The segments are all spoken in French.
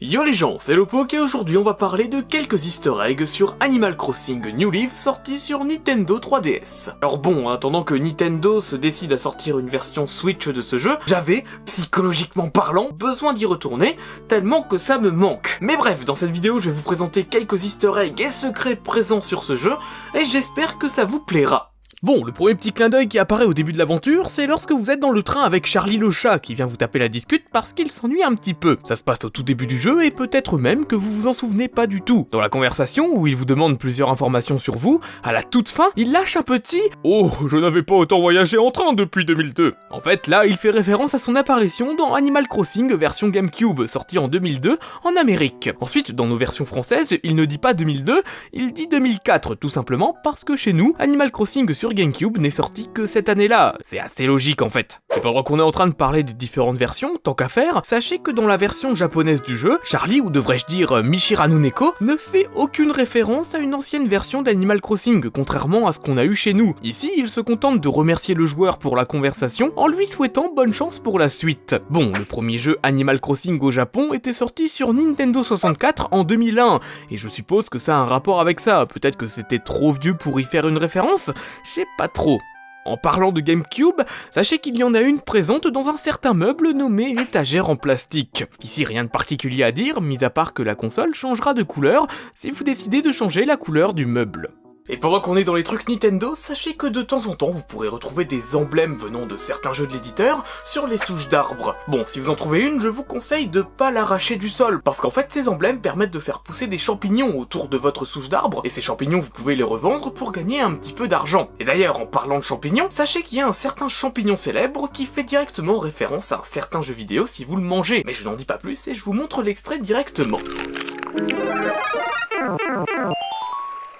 Yo les gens, c'est Lopok et aujourd'hui on va parler de quelques easter eggs sur Animal Crossing New Leaf sorti sur Nintendo 3DS. Alors bon, en attendant que Nintendo se décide à sortir une version Switch de ce jeu, j'avais, psychologiquement parlant, besoin d'y retourner, tellement que ça me manque. Mais bref, dans cette vidéo je vais vous présenter quelques easter eggs et secrets présents sur ce jeu, et j'espère que ça vous plaira. Bon, le premier petit clin d'œil qui apparaît au début de l'aventure, c'est lorsque vous êtes dans le train avec Charlie le chat qui vient vous taper la discute parce qu'il s'ennuie un petit peu. Ça se passe au tout début du jeu et peut-être même que vous vous en souvenez pas du tout. Dans la conversation où il vous demande plusieurs informations sur vous, à la toute fin, il lâche un petit « Oh, je n'avais pas autant voyagé en train depuis 2002 ». En fait, là, il fait référence à son apparition dans Animal Crossing version GameCube, sorti en 2002 en Amérique. Ensuite, dans nos versions françaises, il ne dit pas 2002, il dit 2004, tout simplement parce que chez nous, Animal Crossing sur GameCube n'est sorti que cette année-là. C'est assez logique en fait. Et pendant qu'on est en train de parler des différentes versions, tant qu'à faire, sachez que dans la version japonaise du jeu, Charlie, ou devrais-je dire Michiranu Neko, ne fait aucune référence à une ancienne version d'Animal Crossing, contrairement à ce qu'on a eu chez nous. Ici, il se contente de remercier le joueur pour la conversation en lui souhaitant bonne chance pour la suite. Bon, le premier jeu Animal Crossing au Japon était sorti sur Nintendo 64 en 2001, et je suppose que ça a un rapport avec ça. Peut-être que c'était trop vieux pour y faire une référence, je sais pas trop. En parlant de GameCube, sachez qu'il y en a une présente dans un certain meuble nommé étagère en plastique. Ici rien de particulier à dire, mis à part que la console changera de couleur si vous décidez de changer la couleur du meuble. Et pendant qu'on est dans les trucs Nintendo, sachez que de temps en temps vous pourrez retrouver des emblèmes venant de certains jeux de l'éditeur sur les souches d'arbres. Bon, si vous en trouvez une, je vous conseille de pas l'arracher du sol, parce qu'en fait ces emblèmes permettent de faire pousser des champignons autour de votre souche d'arbre, et ces champignons vous pouvez les revendre pour gagner un petit peu d'argent. Et d'ailleurs, en parlant de champignons, sachez qu'il y a un certain champignon célèbre qui fait directement référence à un certain jeu vidéo si vous le mangez. Mais je n'en dis pas plus et je vous montre l'extrait directement.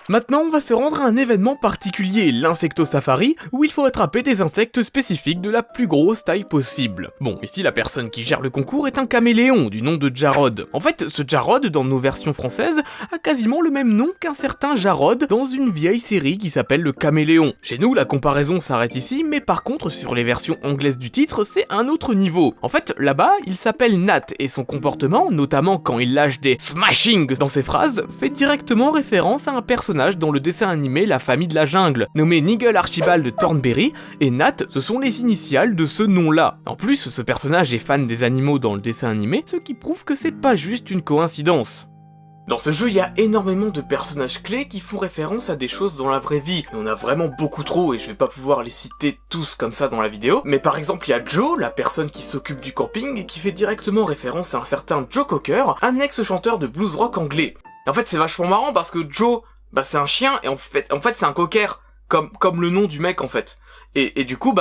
Maintenant, on va se rendre à un événement particulier, l'Insecto Safari, où il faut attraper des insectes spécifiques de la plus grosse taille possible. Bon, ici la personne qui gère le concours est un caméléon du nom de Jarod. En fait, ce Jarod, dans nos versions françaises, a quasiment le même nom qu'un certain Jarod dans une vieille série qui s'appelle le Caméléon. Chez nous, la comparaison s'arrête ici, mais par contre, sur les versions anglaises du titre, c'est un autre niveau. En fait, là-bas, il s'appelle Nat, et son comportement, notamment quand il lâche des smashing dans ses phrases, fait directement référence à un personnage dans le dessin animé La Famille de la Jungle, nommé Nigel Archibald Thornberry, et Nat, ce sont les initiales de ce nom-là. En plus, ce personnage est fan des animaux dans le dessin animé, ce qui prouve que c'est pas juste une coïncidence. Dans ce jeu, il y a énormément de personnages clés qui font référence à des choses dans la vraie vie. Il y en a vraiment beaucoup trop et je vais pas pouvoir les citer tous comme ça dans la vidéo. Mais par exemple, il y a Joe, la personne qui s'occupe du camping et qui fait directement référence à un certain Joe Cocker, un ex-chanteur de blues rock anglais. Et en fait, c'est vachement marrant parce que Joe, c'est un chien et en fait c'est un cocker, comme le nom du mec en fait. Et du coup,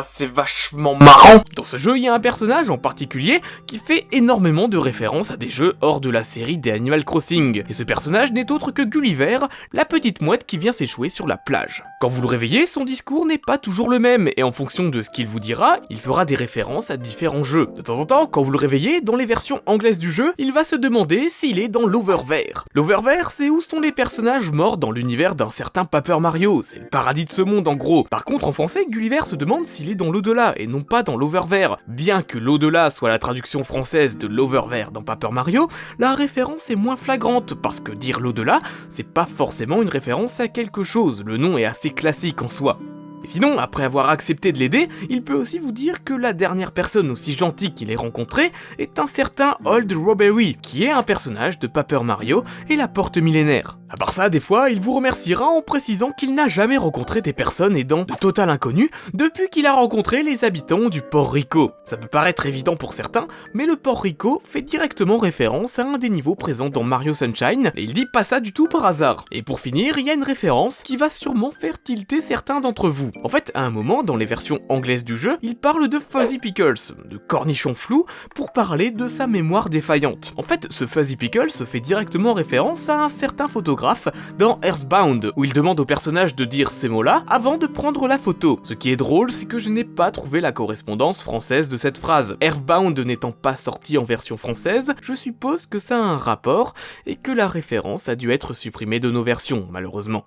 c'est vachement marrant. Dans ce jeu, il y a un personnage en particulier qui fait énormément de références à des jeux hors de la série des Animal Crossing. Et ce personnage n'est autre que Gulliver, la petite mouette qui vient s'échouer sur la plage. Quand vous le réveillez, son discours n'est pas toujours le même, et en fonction de ce qu'il vous dira, il fera des références à différents jeux. De temps en temps, quand vous le réveillez, dans les versions anglaises du jeu, il va se demander s'il est dans l'Oververt. L'Oververt, c'est où sont les personnages morts dans l'univers d'un certain Paper Mario, c'est le paradis de ce monde en gros. Par contre, en français, Gulliver se demande s'il est dans l'au-delà et non pas dans l'Oververt. Bien que l'au-delà soit la traduction française de l'Oververt dans Paper Mario, la référence est moins flagrante parce que dire l'au-delà, c'est pas forcément une référence à quelque chose, le nom est assez classique en soi. Et sinon, après avoir accepté de l'aider, il peut aussi vous dire que la dernière personne aussi gentille qu'il ait rencontrée est un certain Old Robbery, qui est un personnage de Paper Mario et la porte millénaire. À part ça, des fois, il vous remerciera en précisant qu'il n'a jamais rencontré des personnes aidant de total inconnu depuis qu'il a rencontré les habitants du Port Rico. Ça peut paraître évident pour certains, mais le Port Rico fait directement référence à un des niveaux présents dans Mario Sunshine, et il dit pas ça du tout par hasard. Et pour finir, il y a une référence qui va sûrement faire tilter certains d'entre vous. En fait, à un moment, dans les versions anglaises du jeu, il parle de Fuzzy Pickles, de cornichon flou, pour parler de sa mémoire défaillante. En fait, ce Fuzzy Pickles fait directement référence à un certain photographe dans Earthbound, où il demande au personnage de dire ces mots-là avant de prendre la photo. Ce qui est drôle, c'est que je n'ai pas trouvé la correspondance française de cette phrase. Earthbound n'étant pas sorti en version française, je suppose que ça a un rapport, et que la référence a dû être supprimée de nos versions, malheureusement.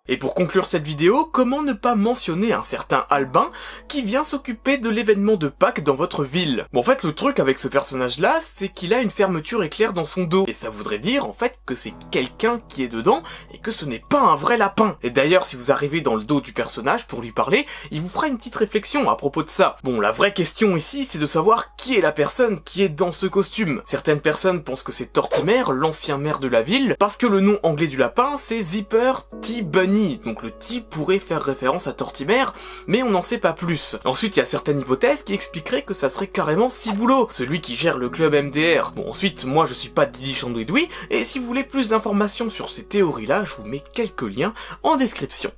Et pour conclure cette vidéo, comment ne pas mentionner un certain Albin qui vient s'occuper de l'événement de Pâques dans votre ville? Bon, en fait, le truc avec ce personnage-là, c'est qu'il a une fermeture éclair dans son dos. Et ça voudrait dire, en fait, que c'est quelqu'un qui est dedans et que ce n'est pas un vrai lapin. Et d'ailleurs, si vous arrivez dans le dos du personnage pour lui parler, il vous fera une petite réflexion à propos de ça. Bon, la vraie question ici, c'est de savoir qui est la personne qui est dans ce costume. Certaines personnes pensent que c'est Tortimer, l'ancien maire de la ville, parce que le nom anglais du lapin, c'est Zipper T. Bunny. Donc le T pourrait faire référence à Tortimer, mais on n'en sait pas plus. Ensuite, il y a certaines hypothèses qui expliqueraient que ça serait carrément Ciboulot, celui qui gère le club MDR. Bon, ensuite, moi je suis pas Didi Chandouidoui, et si vous voulez plus d'informations sur ces théories-là, je vous mets quelques liens en description.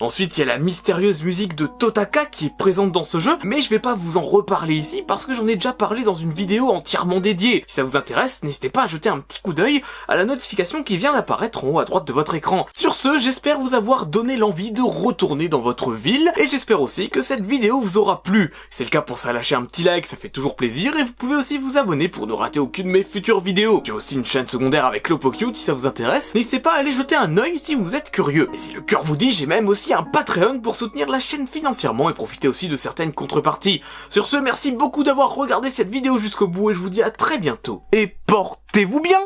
Ensuite, il y a la mystérieuse musique de Totaka qui est présente dans ce jeu, mais je vais pas vous en reparler ici parce que j'en ai déjà parlé dans une vidéo entièrement dédiée. Si ça vous intéresse, n'hésitez pas à jeter un petit coup d'œil à la notification qui vient d'apparaître en haut à droite de votre écran. Sur ce, j'espère vous avoir donné l'envie de retourner dans votre ville, et j'espère aussi que cette vidéo vous aura plu. Si c'est le cas, pensez à lâcher un petit like, ça fait toujours plaisir, et vous pouvez aussi vous abonner pour ne rater aucune de mes futures vidéos. J'ai aussi une chaîne secondaire avec Lopocute si ça vous intéresse, n'hésitez pas à aller jeter un œil si vous êtes curieux. Et si le cœur vous dit, j'ai même aussi un Patreon pour soutenir la chaîne financièrement et profiter aussi de certaines contreparties. Sur ce, merci beaucoup d'avoir regardé cette vidéo jusqu'au bout et je vous dis à très bientôt. Et portez-vous bien!